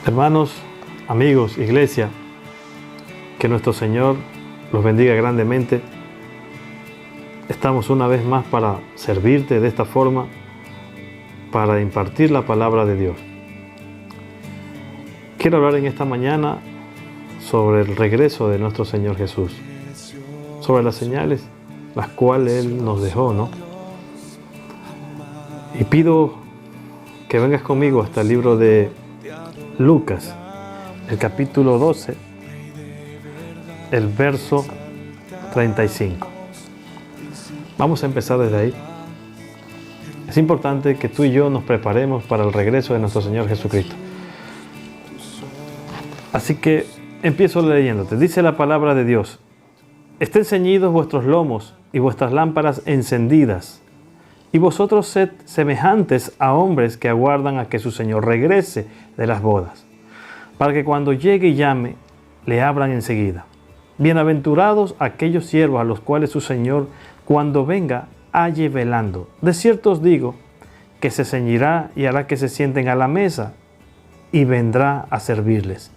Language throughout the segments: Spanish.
Hermanos, amigos, iglesia, que nuestro Señor los bendiga grandemente. Estamos una vez más para servirte de esta forma, para impartir la palabra de Dios. Quiero hablar en esta mañana sobre el regreso de nuestro Señor Jesús, sobre las señales las cuales Él nos dejó, ¿no? Y pido que vengas conmigo hasta el libro de Lucas, el capítulo 12, el verso 35. Vamos a empezar desde ahí. Es importante que tú y yo nos preparemos para el regreso de nuestro Señor Jesucristo. Así que empiezo leyéndote. Dice la palabra de Dios: estén ceñidos vuestros lomos y vuestras lámparas encendidas, y vosotros sed semejantes a hombres que aguardan a que su Señor regrese de las bodas, para que cuando llegue y llame, le abran enseguida. Bienaventurados aquellos siervos a los cuales su Señor, cuando venga, halle velando. De cierto os digo que se ceñirá y hará que se sienten a la mesa, y vendrá a servirles.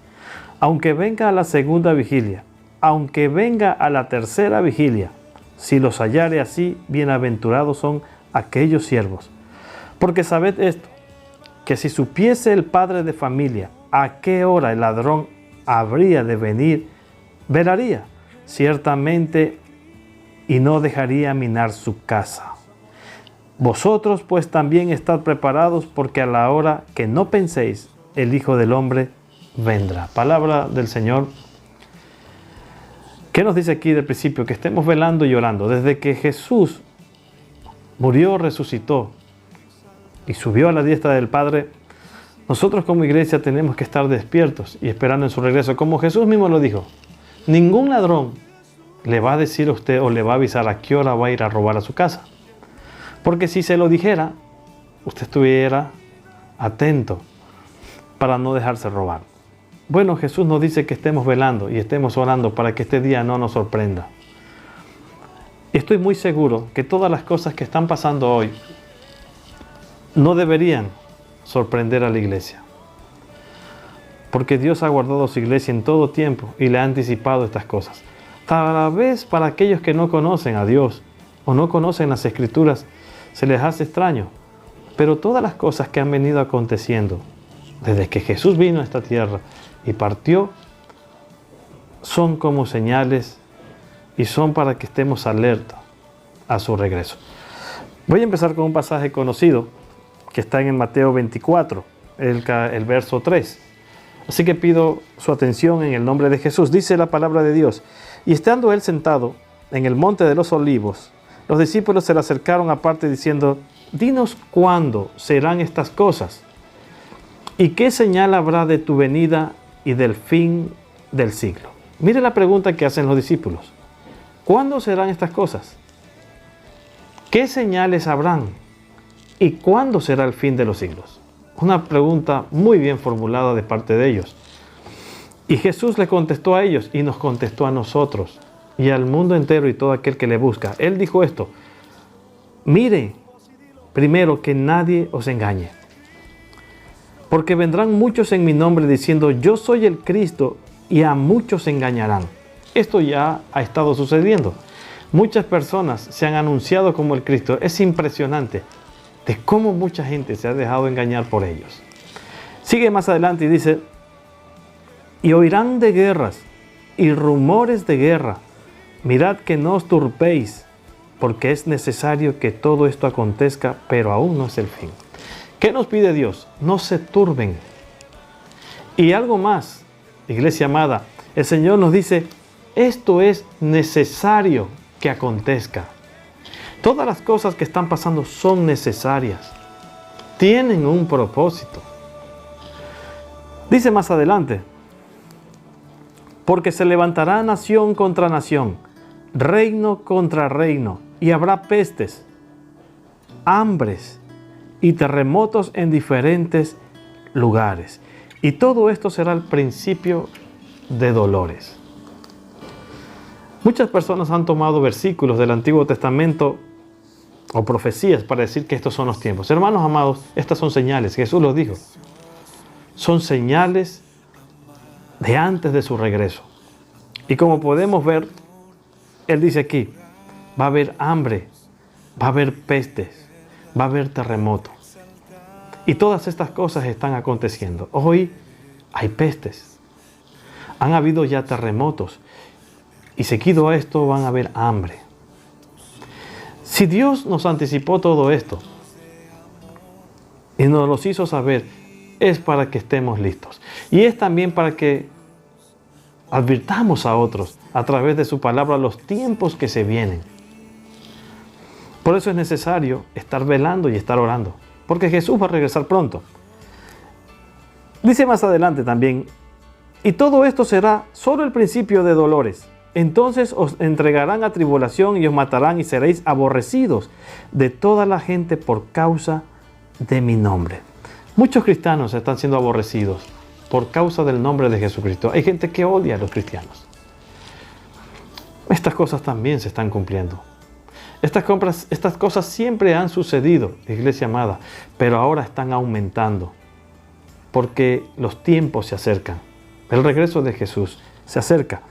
Aunque venga a la segunda vigilia, aunque venga a la tercera vigilia, si los hallare así, bienaventurados son aquellos siervos. Porque sabed esto, que si supiese el padre de familia a qué hora el ladrón habría de venir, velaría ciertamente y no dejaría minar su casa. Vosotros pues también estad preparados, porque a la hora que no penséis, el Hijo del Hombre vendrá. Palabra del Señor. ¿Qué nos dice aquí del principio? Que estemos velando y orando. Desde que Jesús murió, resucitó y subió a la diestra del Padre, nosotros como iglesia tenemos que estar despiertos y esperando en su regreso. Como Jesús mismo lo dijo, ningún ladrón le va a decir a usted o le va a avisar a qué hora va a ir a robar a su casa. Porque si se lo dijera, usted estuviera atento para no dejarse robar. Bueno, Jesús nos dice que estemos velando y estemos orando para que este día no nos sorprenda. Estoy muy seguro que todas las cosas que están pasando hoy no deberían sorprender a la iglesia. Porque Dios ha guardado su iglesia en todo tiempo y le ha anticipado estas cosas. Tal vez para aquellos que no conocen a Dios o no conocen las Escrituras se les hace extraño. Pero todas las cosas que han venido aconteciendo desde que Jesús vino a esta tierra y partió son como señales y son para que estemos alerta a su regreso. Voy a empezar con un pasaje conocido que está en el Mateo 24, el verso 3. Así que pido su atención en el nombre de Jesús. Dice la palabra de Dios: y estando él sentado en el monte de los olivos, los discípulos se le acercaron aparte diciendo: dinos cuándo serán estas cosas, y qué señal habrá de tu venida y del fin del siglo. Mire la pregunta que hacen los discípulos: ¿cuándo serán estas cosas? ¿Qué señales habrán? ¿Y cuándo será el fin de los siglos? Una pregunta muy bien formulada de parte de ellos. Y Jesús le contestó a ellos y nos contestó a nosotros y al mundo entero y todo aquel que le busca. Él dijo esto: mire primero que nadie os engañe. Porque vendrán muchos en mi nombre diciendo: yo soy el Cristo, y a muchos engañarán. Esto ya ha estado sucediendo. Muchas personas se han anunciado como el Cristo. Es impresionante de cómo mucha gente se ha dejado engañar por ellos. Sigue más adelante y dice: y oirán de guerras y rumores de guerra. Mirad que no os turbéis, porque es necesario que todo esto acontezca, pero aún no es el fin. ¿Qué nos pide Dios? No se turben. Y algo más, iglesia amada, el Señor nos dice: esto es necesario que acontezca. Todas las cosas que están pasando son necesarias. Tienen un propósito. Dice más adelante: porque se levantará nación contra nación, reino contra reino, y habrá pestes, hambres y terremotos en diferentes lugares. Y todo esto será el principio de dolores. Muchas personas han tomado versículos del Antiguo Testamento o profecías para decir que estos son los tiempos. Hermanos amados, estas son señales. Jesús los dijo. son señales de antes de su regreso. Y como podemos ver, Él dice aquí, va a haber hambre, va a haber pestes, va a haber terremotos. Y todas estas cosas están aconteciendo. Hoy hay pestes, han habido ya terremotos, y seguido a esto van a haber hambre. Si Dios nos anticipó todo esto y nos los hizo saber, es para que estemos listos. Y es también para que advirtamos a otros a través de su palabra los tiempos que se vienen. Por eso es necesario estar velando y estar orando, porque Jesús va a regresar pronto. Dice más adelante también, y todo esto será solo el principio de dolores. Entonces os entregarán a tribulación y os matarán y seréis aborrecidos de toda la gente por causa de mi nombre. Muchos cristianos están siendo aborrecidos por causa del nombre de Jesucristo. Hay gente que odia a los cristianos. Estas cosas también se están cumpliendo. Estas cosas siempre han sucedido, iglesia amada, pero ahora están aumentando porque los tiempos se acercan. El regreso de Jesús se acerca.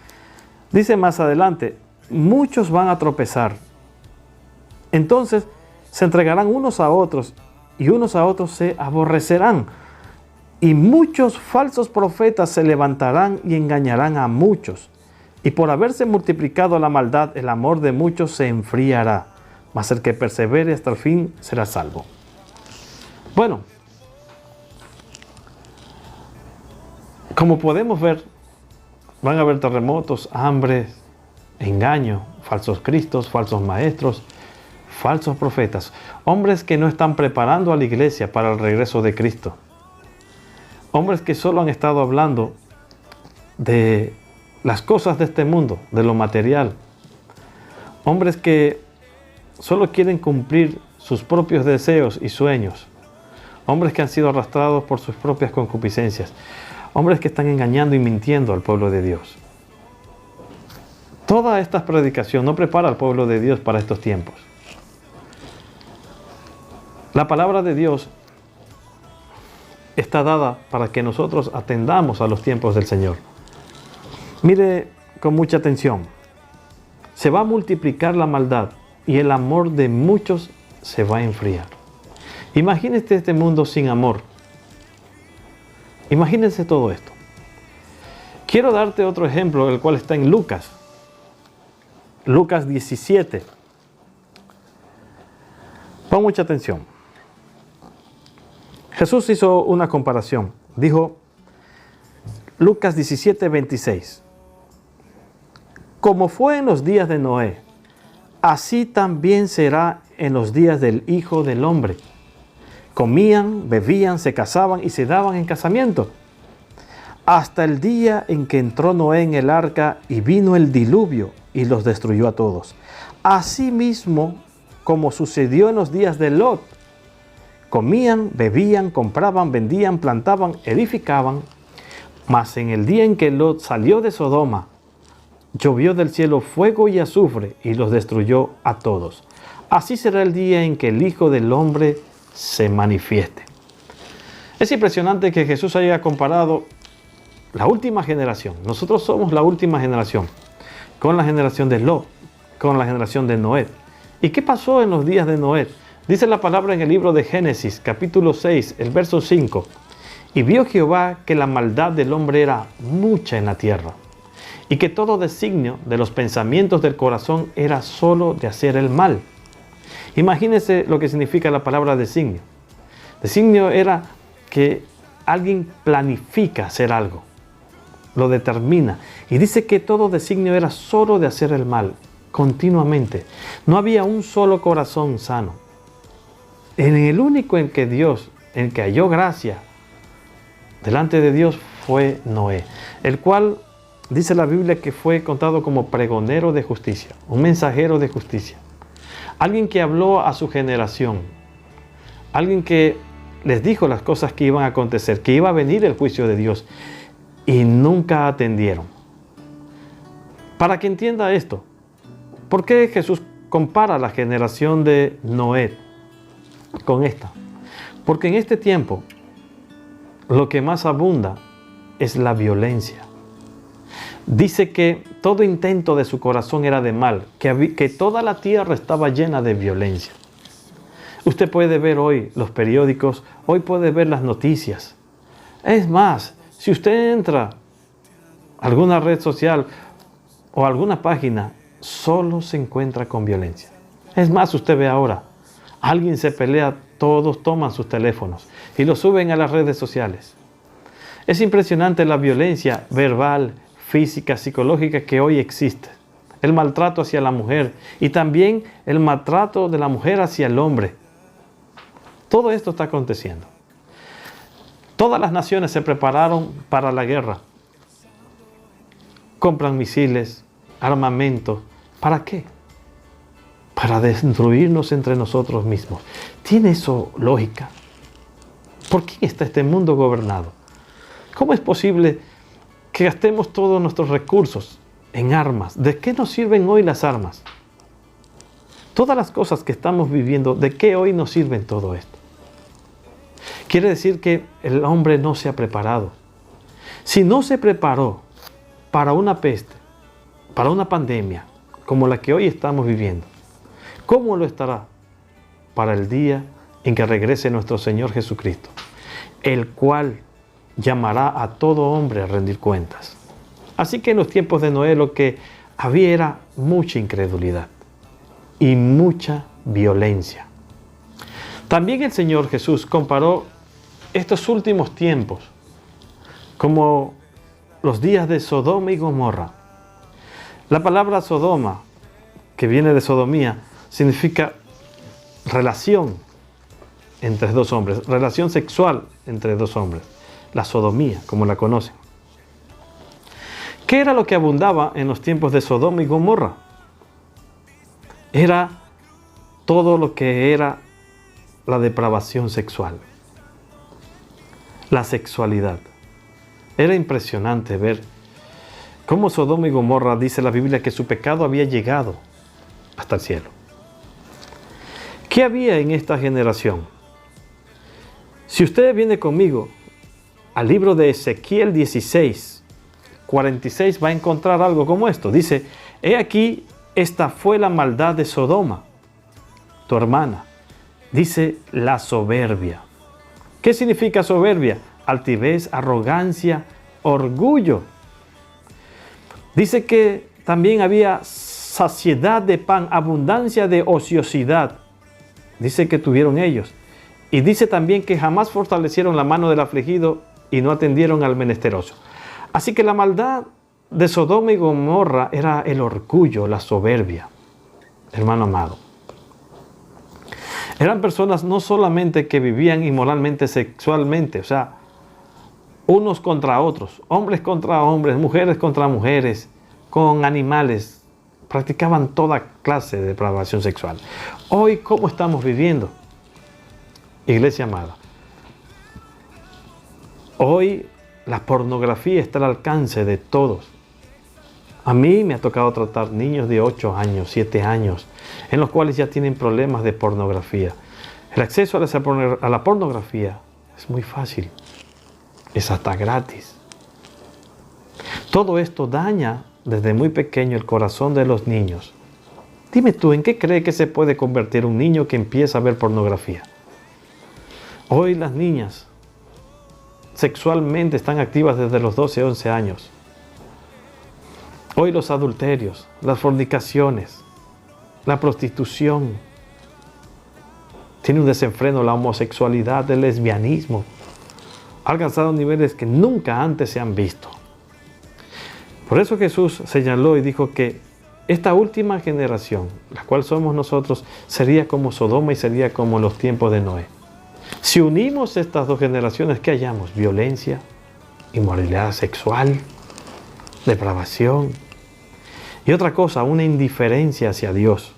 Dice más adelante, muchos van a tropezar. Entonces se entregarán unos a otros y unos a otros se aborrecerán. Y muchos falsos profetas se levantarán y engañarán a muchos. Y por haberse multiplicado la maldad, el amor de muchos se enfriará. Mas el que persevere hasta el fin será salvo. Bueno, como podemos ver, van a haber terremotos, hambre, engaño, falsos cristos, falsos maestros, falsos profetas, hombres que no están preparando a la iglesia para el regreso de Cristo. Hombres que solo han estado hablando de las cosas de este mundo, de lo material. Hombres que solo quieren cumplir sus propios deseos y sueños. Hombres que han sido arrastrados por sus propias concupiscencias. Hombres que están engañando y mintiendo al pueblo de Dios. Toda esta predicación no prepara al pueblo de Dios para estos tiempos. La palabra de Dios está dada para que nosotros atendamos a los tiempos del Señor. Mire con mucha atención. Se va a multiplicar la maldad y el amor de muchos se va a enfriar. Imagínese este mundo sin amor. Imagínense todo esto. Quiero darte otro ejemplo, el cual está en Lucas. Lucas 17. Pon mucha atención. Jesús hizo una comparación. Dijo, Lucas 17, 26. Como fue en los días de Noé, así también será en los días del Hijo del Hombre. Comían, bebían, se casaban y se daban en casamiento, hasta el día en que entró Noé en el arca y vino el diluvio y los destruyó a todos. Asimismo, como sucedió en los días de Lot, comían, bebían, compraban, vendían, plantaban, edificaban, mas en el día en que Lot salió de Sodoma, llovió del cielo fuego y azufre y los destruyó a todos. Así será el día en que el Hijo del Hombre se manifieste. Es impresionante que Jesús haya comparado la última generación. Nosotros somos la última generación con la generación de Lot, con la generación de Noé. ¿Y qué pasó en los días de Noé? Dice la palabra en el libro de Génesis, capítulo 6, el verso 5. Y vio Jehová que la maldad del hombre era mucha en la tierra, y que todo designio de los pensamientos del corazón era solo de hacer el mal. Imagínense lo que significa la palabra designio. Designio era que alguien planifica hacer algo, lo determina. Y dice que todo designio era solo de hacer el mal, continuamente. No había un solo corazón sano. En el único en que halló gracia delante de Dios fue Noé, el cual dice la Biblia que fue contado como pregonero de justicia, un mensajero de justicia. Alguien que habló a su generación, alguien que les dijo las cosas que iban a acontecer, que iba a venir el juicio de Dios, y nunca atendieron. Para que entienda esto, ¿por qué Jesús compara la generación de Noé con esta? Porque en este tiempo lo que más abunda es la violencia. Dice que todo intento de su corazón era de mal, que toda la tierra estaba llena de violencia. Usted puede ver hoy los periódicos, hoy puede ver las noticias. Es más, si usted entra a alguna red social o alguna página, solo se encuentra con violencia. Es más, usted ve ahora, alguien se pelea, todos toman sus teléfonos y lo suben a las redes sociales. Es impresionante la violencia verbal, física, psicológica que hoy existe. El maltrato hacia la mujer y también el maltrato de la mujer hacia el hombre. Todo esto está aconteciendo. Todas las naciones se prepararon para la guerra. Compran misiles, armamento. ¿Para qué? Para destruirnos entre nosotros mismos. ¿Tiene eso lógica? ¿Por quién está este mundo gobernado? ¿Cómo es posible que gastemos todos nuestros recursos en armas? ¿De qué nos sirven hoy las armas? Todas las cosas que estamos viviendo, ¿de qué hoy nos sirven todo esto? Quiere decir que el hombre no se ha preparado. Si no se preparó para una peste, para una pandemia, como la que hoy estamos viviendo, ¿cómo lo estará para el día en que regrese nuestro Señor Jesucristo, el cual llamará a todo hombre a rendir cuentas? Así que en los tiempos de Noé lo que había era mucha incredulidad y mucha violencia. También el Señor Jesús comparó estos últimos tiempos como los días de Sodoma y Gomorra. La palabra Sodoma, que viene de sodomía, significa relación entre dos hombres, relación sexual entre dos hombres, la sodomía, como la conocen. ¿Qué era lo que abundaba en los tiempos de Sodoma y Gomorra? Era todo lo que era la depravación sexual, la sexualidad. Era impresionante ver cómo Sodoma y Gomorra, dice la Biblia, que su pecado había llegado hasta el cielo. ¿Qué había en esta generación? Si usted viene conmigo al libro de Ezequiel 16, 46, va a encontrar algo como esto. Dice, he aquí, esta fue la maldad de Sodoma, tu hermana. Dice, la soberbia. ¿Qué significa soberbia? Altivez, arrogancia, orgullo. Dice que también había saciedad de pan, abundancia de ociosidad. Dice que tuvieron ellos. Y dice también que jamás fortalecieron la mano del afligido y no atendieron al menesteroso. Así que la maldad de Sodoma y Gomorra era el orgullo, la soberbia, hermano amado. Eran personas no solamente que vivían inmoralmente sexualmente, o sea, unos contra otros, hombres contra hombres, mujeres contra mujeres, con animales, practicaban toda clase de depravación sexual. Hoy, ¿cómo estamos viviendo? Iglesia amada, hoy la pornografía está al alcance de todos. A mí me ha tocado tratar niños de 8 años, 7 años, en los cuales ya tienen problemas de pornografía. El acceso a la pornografía es muy fácil, es hasta gratis. Todo esto daña desde muy pequeño el corazón de los niños. Dime tú, ¿en qué cree que se puede convertir un niño que empieza a ver pornografía? Hoy las niñas sexualmente están activas desde los 12, 11 años. Hoy los adulterios, las fornicaciones, la prostitución, tiene un desenfreno, la homosexualidad, el lesbianismo, ha alcanzado niveles que nunca antes se han visto. Por eso Jesús señaló y dijo que esta última generación, la cual somos nosotros, sería como Sodoma y sería como los tiempos de Noé. Si unimos estas dos generaciones, ¿qué hallamos? Violencia, inmoralidad sexual, depravación. Y otra cosa, una indiferencia hacia Dios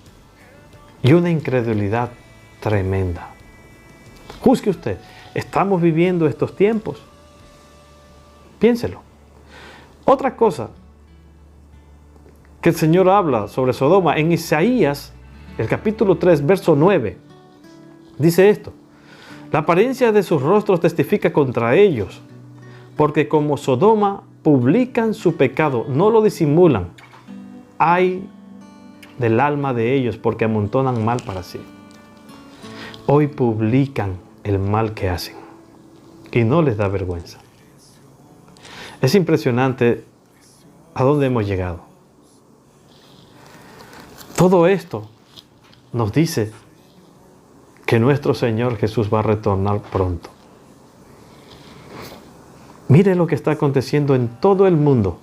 y una incredulidad tremenda. Juzgue usted, ¿estamos viviendo estos tiempos? Piénselo. Otra cosa que el Señor habla sobre Sodoma en Isaías, el capítulo 3, verso 9, dice esto. La apariencia de sus rostros testifica contra ellos, porque como Sodoma publican su pecado, no lo disimulan. Ay del alma de ellos, porque amontonan mal para sí. Hoy publican el mal que hacen y no les da vergüenza. Es impresionante a dónde hemos llegado. Todo esto nos dice que nuestro Señor Jesús va a retornar pronto. Mire lo que está aconteciendo en todo el mundo.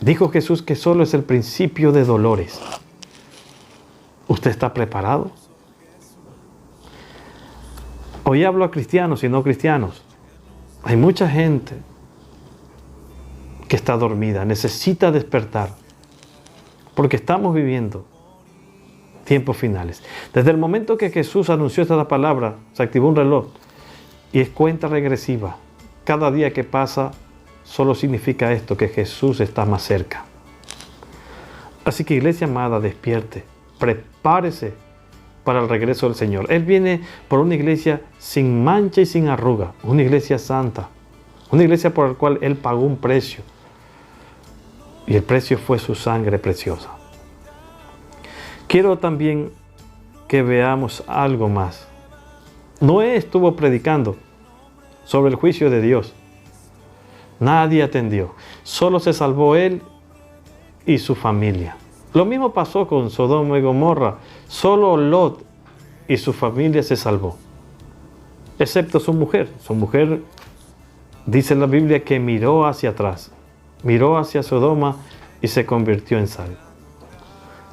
Dijo Jesús que solo es el principio de dolores. ¿Usted está preparado? Hoy hablo a cristianos y no cristianos. Hay mucha gente que está dormida, necesita despertar, porque estamos viviendo tiempos finales. Desde el momento que Jesús anunció esta palabra, se activó un reloj y es cuenta regresiva. Cada día que pasa solo significa esto, que Jesús está más cerca. Así que, iglesia amada, despierte, prepárese para el regreso del Señor. Él viene por una iglesia sin mancha y sin arruga, una iglesia santa, una iglesia por la cual Él pagó un precio, y el precio fue su sangre preciosa. Quiero también que veamos algo más. Noé estuvo predicando sobre el juicio de Dios. Nadie atendió. Solo se salvó él y su familia. Lo mismo pasó con Sodoma y Gomorra. Solo Lot y su familia se salvó, excepto su mujer. Su mujer, dice la Biblia, que miró hacia atrás, miró hacia Sodoma y se convirtió en sal.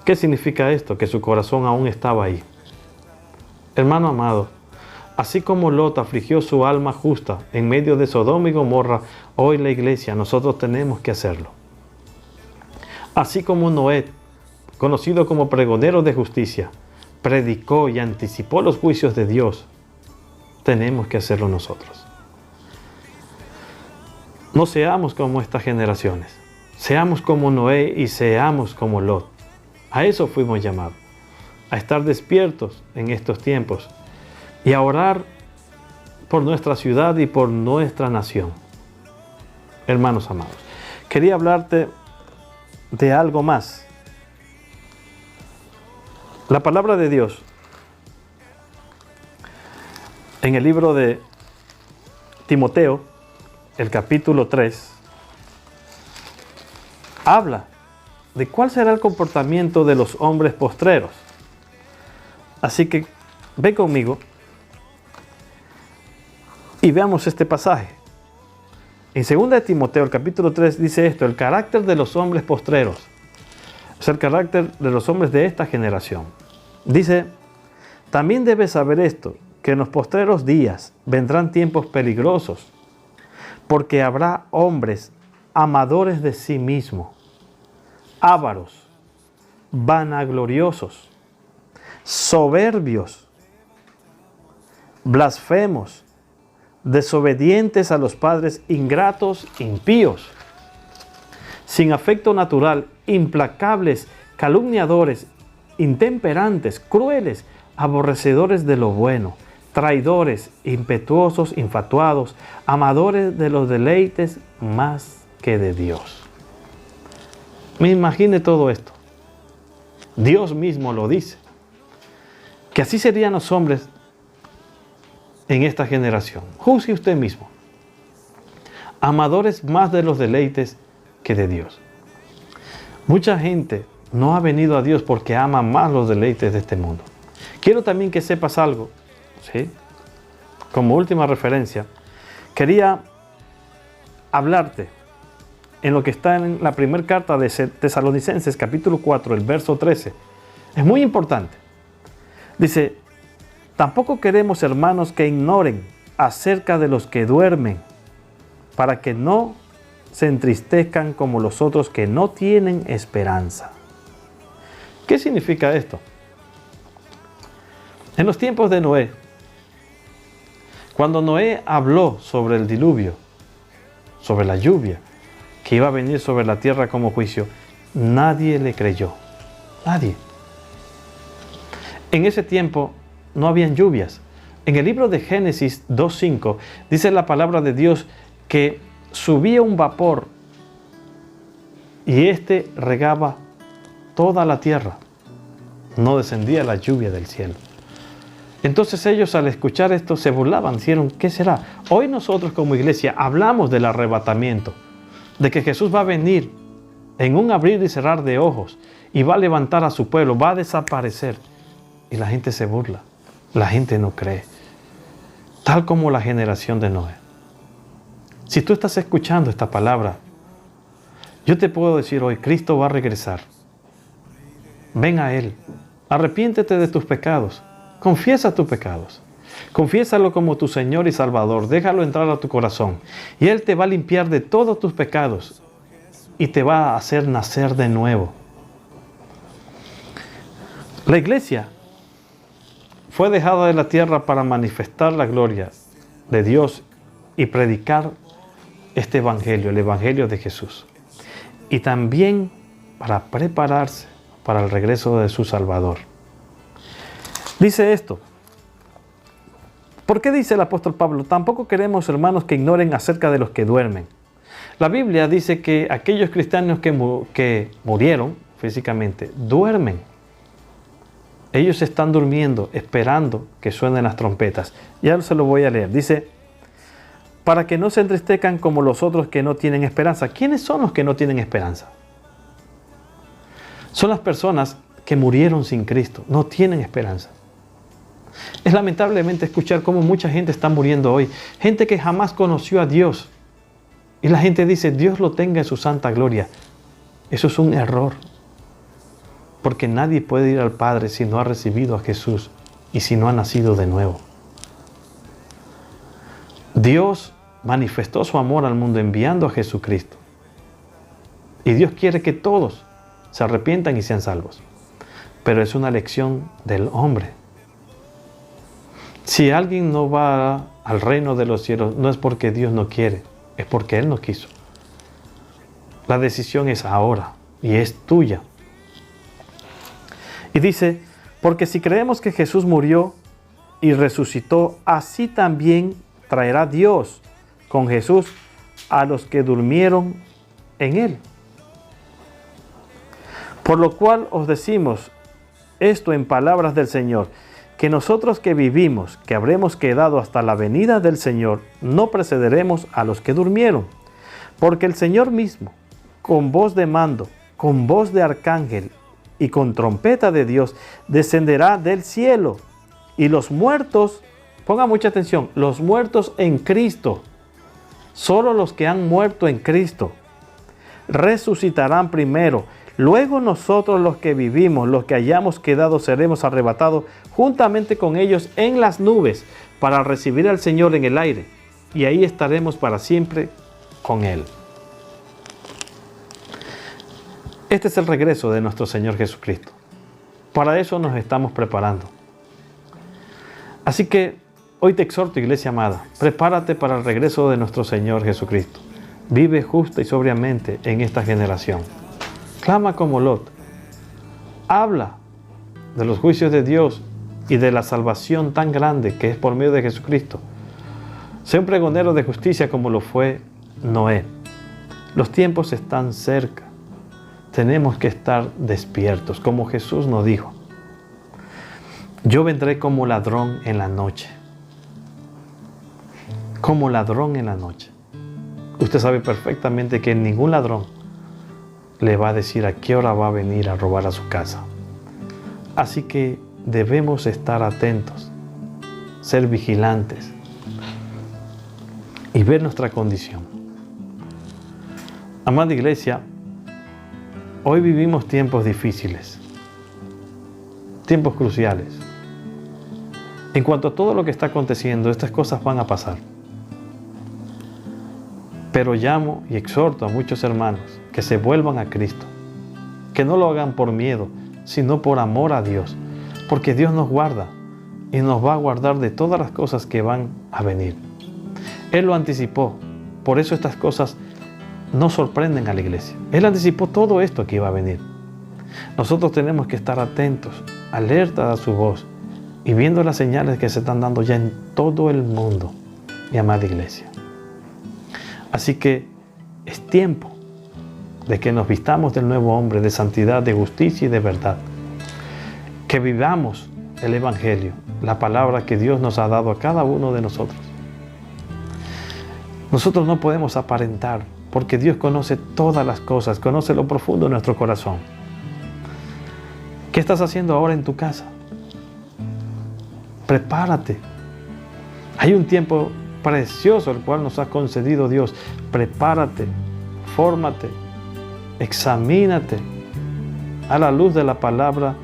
¿Qué significa esto? Que su corazón aún estaba ahí. Hermano amado, así como Lot afligió su alma justa en medio de Sodoma y Gomorra, hoy la iglesia, nosotros tenemos que hacerlo. Así como Noé, conocido como pregonero de justicia, predicó y anticipó los juicios de Dios, tenemos que hacerlo nosotros. No seamos como estas generaciones. Seamos como Noé y seamos como Lot. A eso fuimos llamados, a estar despiertos en estos tiempos y a orar por nuestra ciudad y por nuestra nación. Hermanos amados, quería hablarte de algo más. La palabra de Dios en el libro de Timoteo, el capítulo 3, habla de cuál será el comportamiento de los hombres postreros. Así que ve conmigo y veamos este pasaje. En 2 de Timoteo, el capítulo 3, dice esto: el carácter de los hombres postreros es el carácter de los hombres de esta generación. Dice: también debes saber esto, que en los postreros días vendrán tiempos peligrosos, porque habrá hombres amadores de sí mismos, ávaros, vanagloriosos, soberbios, blasfemos, desobedientes a los padres, ingratos, impíos, sin afecto natural, implacables, calumniadores, intemperantes, crueles, aborrecedores de lo bueno, traidores, impetuosos, infatuados, amadores de los deleites más que de Dios. Me imagine todo esto. Dios mismo lo dice, que así serían los hombres en esta generación. Juzgue usted mismo. Amadores más de los deleites que de Dios. Mucha gente no ha venido a Dios porque ama más los deleites de este mundo. Quiero también que sepas algo, ¿sí? Como última referencia, quería hablarte en lo que está en la primera carta de Tesalonicenses, capítulo 4, el verso 13. Es muy importante. Dice: tampoco queremos, hermanos, que ignoren acerca de los que duermen, para que no se entristezcan como los otros que no tienen esperanza. ¿Qué significa esto? En los tiempos de Noé, cuando Noé habló sobre el diluvio, sobre la lluvia que iba a venir sobre la tierra como juicio, nadie le creyó. Nadie. En ese tiempo no habían lluvias. En el libro de Génesis 2:5 dice la palabra de Dios que subía un vapor y éste regaba toda la tierra. No descendía la lluvia del cielo. Entonces ellos, al escuchar esto, se burlaban, dijeron, ¿qué será? Hoy nosotros como iglesia hablamos del arrebatamiento, de que Jesús va a venir en un abrir y cerrar de ojos y va a levantar a su pueblo, va a desaparecer. Y la gente se burla, la gente no cree, tal como la generación de Noé. Si tú estás escuchando esta palabra, yo te puedo decir hoy, Cristo va a regresar. Ven a Él, arrepiéntete de tus pecados. Confiesa tus pecados. Confiésalo como tu Señor y Salvador. Déjalo entrar a tu corazón. Y Él te va a limpiar de todos tus pecados. Y te va a hacer nacer de nuevo. La iglesia fue dejada de la tierra para manifestar la gloria de Dios y predicar este evangelio, el evangelio de Jesús. Y también para prepararse para el regreso de su Salvador. Dice esto. ¿Por qué dice el apóstol Pablo? Tampoco queremos, hermanos, que ignoren acerca de los que duermen. La Biblia dice que aquellos cristianos que murieron físicamente duermen. Ellos están durmiendo, esperando que suenen las trompetas. Ya se lo voy a leer. Dice, para que no se entristezcan como los otros que no tienen esperanza. ¿Quiénes son los que no tienen esperanza? Son las personas que murieron sin Cristo, no tienen esperanza. Es lamentablemente escuchar cómo mucha gente está muriendo hoy. Gente que jamás conoció a Dios. Y la gente dice, Dios lo tenga en su santa gloria. Eso es un error. Porque nadie puede ir al Padre si no ha recibido a Jesús y si no ha nacido de nuevo. Dios manifestó su amor al mundo enviando a Jesucristo. Y Dios quiere que todos se arrepientan y sean salvos. Pero es una elección del hombre. Si alguien no va al reino de los cielos, no es porque Dios no quiere, es porque Él no quiso. La decisión es ahora y es tuya. Y dice, porque si creemos que Jesús murió y resucitó, así también traerá Dios con Jesús a los que durmieron en Él. Por lo cual os decimos esto en palabras del Señor, que nosotros que vivimos, que habremos quedado hasta la venida del Señor, no precederemos a los que durmieron. Porque el Señor mismo, con voz de mando, con voz de arcángel y con trompeta de Dios, descenderá del cielo. Y los muertos, ponga mucha atención, los muertos en Cristo, solo los que han muerto en Cristo, resucitarán primero. Luego nosotros los que vivimos, los que hayamos quedado, seremos arrebatados juntamente con ellos en las nubes para recibir al Señor en el aire. Y ahí estaremos para siempre con Él. Este es el regreso de nuestro Señor Jesucristo. Para eso nos estamos preparando. Así que hoy te exhorto, iglesia amada, prepárate para el regreso de nuestro Señor Jesucristo. Vive justa y sobriamente en esta generación. Clama como Lot. Habla de los juicios de Dios y de la salvación tan grande que es por medio de Jesucristo. Sé un pregonero de justicia como lo fue Noé. Los tiempos están cerca. Tenemos que estar despiertos, como Jesús nos dijo. Yo vendré como ladrón en la noche. Como ladrón en la noche. Usted sabe perfectamente que ningún ladrón le va a decir a qué hora va a venir a robar a su casa. Así que debemos estar atentos, ser vigilantes y ver nuestra condición. Amada iglesia, hoy vivimos tiempos difíciles, tiempos cruciales. En cuanto a todo lo que está aconteciendo, estas cosas van a pasar. Pero llamo y exhorto a muchos hermanos que se vuelvan a Cristo, que no lo hagan por miedo, sino por amor a Dios, porque Dios nos guarda y nos va a guardar de todas las cosas que van a venir. Él lo anticipó, por eso estas cosas no sorprenden a la iglesia. Él anticipó todo esto que iba a venir. Nosotros tenemos que estar atentos, alertas a su voz y viendo las señales que se están dando ya en todo el mundo, mi amada iglesia. Así que es tiempo de que nos vistamos del nuevo hombre, de santidad, de justicia y de verdad. Que vivamos el Evangelio, la palabra que Dios nos ha dado a cada uno de nosotros. Nosotros no podemos aparentar, porque Dios conoce todas las cosas, conoce lo profundo de nuestro corazón. ¿Qué estás haciendo ahora en tu casa? Prepárate. Hay un tiempo precioso el cual nos ha concedido Dios. Prepárate, fórmate, examínate a la luz de la palabra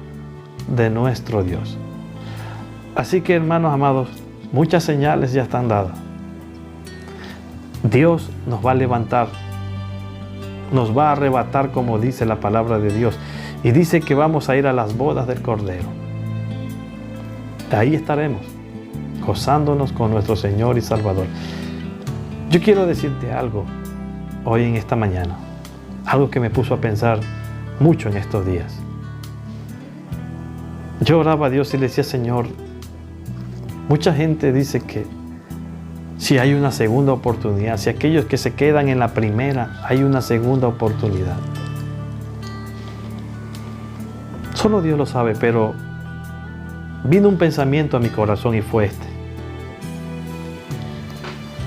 de nuestro Dios. Así que, hermanos amados, muchas señales ya están dadas. Dios nos va a levantar, nos va a arrebatar, como dice la palabra de Dios, y dice que vamos a ir a las bodas del Cordero. Ahí estaremos, gozándonos con nuestro Señor y Salvador. Yo quiero decirte algo hoy en esta mañana, algo que me puso a pensar mucho en estos días. Yo oraba a Dios y le decía: Señor, mucha gente dice que si hay una segunda oportunidad, si aquellos que se quedan en la primera, hay una segunda oportunidad. Solo Dios lo sabe, pero vino un pensamiento a mi corazón y fue este.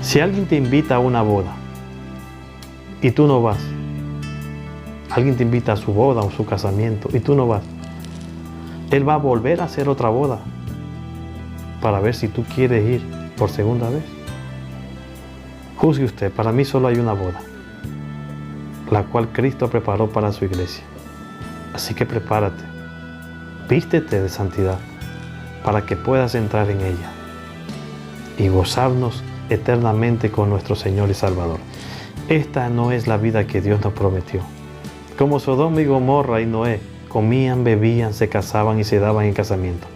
Si alguien te invita a una boda y tú no vas, alguien te invita a su boda o su casamiento y tú no vas, Él va a volver a hacer otra boda para ver si tú quieres ir por segunda vez. Juzgue usted, para mí solo hay una boda, la cual Cristo preparó para su iglesia. Así que prepárate, vístete de santidad para que puedas entrar en ella y gozarnos eternamente con nuestro Señor y Salvador. Esta no es la vida que Dios nos prometió. Como Sodoma y Gomorra y Noé, comían, bebían, se casaban y se daban en casamiento.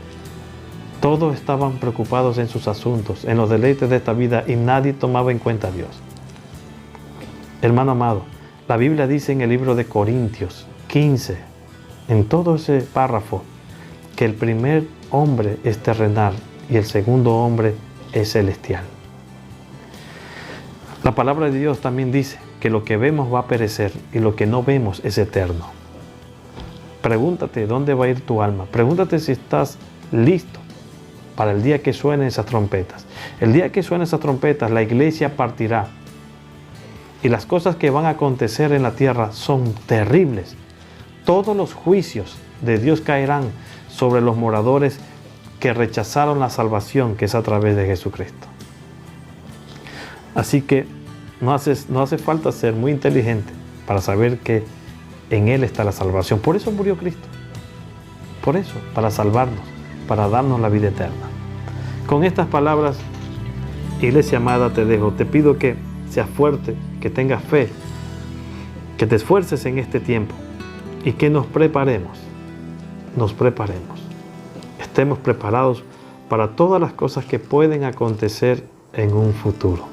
Todos estaban preocupados en sus asuntos, en los deleites de esta vida, y nadie tomaba en cuenta a Dios. Hermano amado, la Biblia dice en el libro de Corintios 15, en todo ese párrafo, que el primer hombre es terrenal y el segundo hombre es celestial. La palabra de Dios también dice que lo que vemos va a perecer y lo que no vemos es eterno. Pregúntate dónde va a ir tu alma. Pregúntate si estás listo para el día que suenen esas trompetas. El día que suenen esas trompetas, la iglesia partirá. Y las cosas que van a acontecer en la tierra son terribles. Todos los juicios de Dios caerán sobre los moradores que rechazaron la salvación que es a través de Jesucristo. Así que no hace falta ser muy inteligente para saber que en Él está la salvación. Por eso murió Cristo. Por eso, para salvarnos, para darnos la vida eterna. Con estas palabras, iglesia amada, te dejo. Te pido que seas fuerte, que tengas fe, que te esfuerces en este tiempo y que nos preparemos. Estemos preparados para todas las cosas que pueden acontecer en un futuro.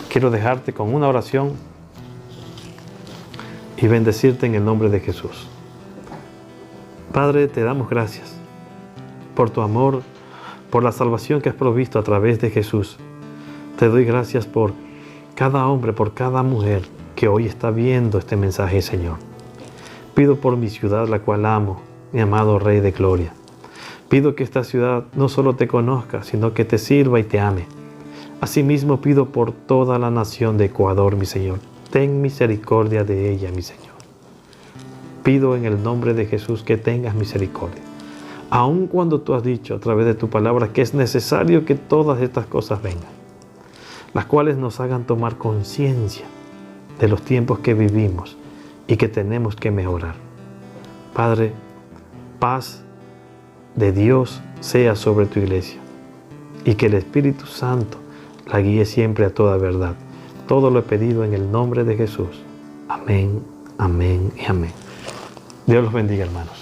Quiero dejarte con una oración y bendecirte en el nombre de Jesús. Padre, te damos gracias por tu amor, por la salvación que has provisto a través de Jesús. Te doy gracias por cada hombre, por cada mujer que hoy está viendo este mensaje, Señor. Pido por mi ciudad, la cual amo, mi amado Rey de Gloria. Pido que esta ciudad no solo te conozca, sino que te sirva y te ame. Asimismo pido por toda la nación de Ecuador, mi Señor. Ten misericordia de ella, mi Señor. Pido en el nombre de Jesús que tengas misericordia. Aun cuando tú has dicho a través de tu palabra que es necesario que todas estas cosas vengan, las cuales nos hagan tomar conciencia de los tiempos que vivimos y que tenemos que mejorar. Padre, paz de Dios sea sobre tu iglesia y que el Espíritu Santo la guíe siempre a toda verdad. Todo lo he pedido en el nombre de Jesús. Amén, amén y amén. Dios los bendiga, hermanos.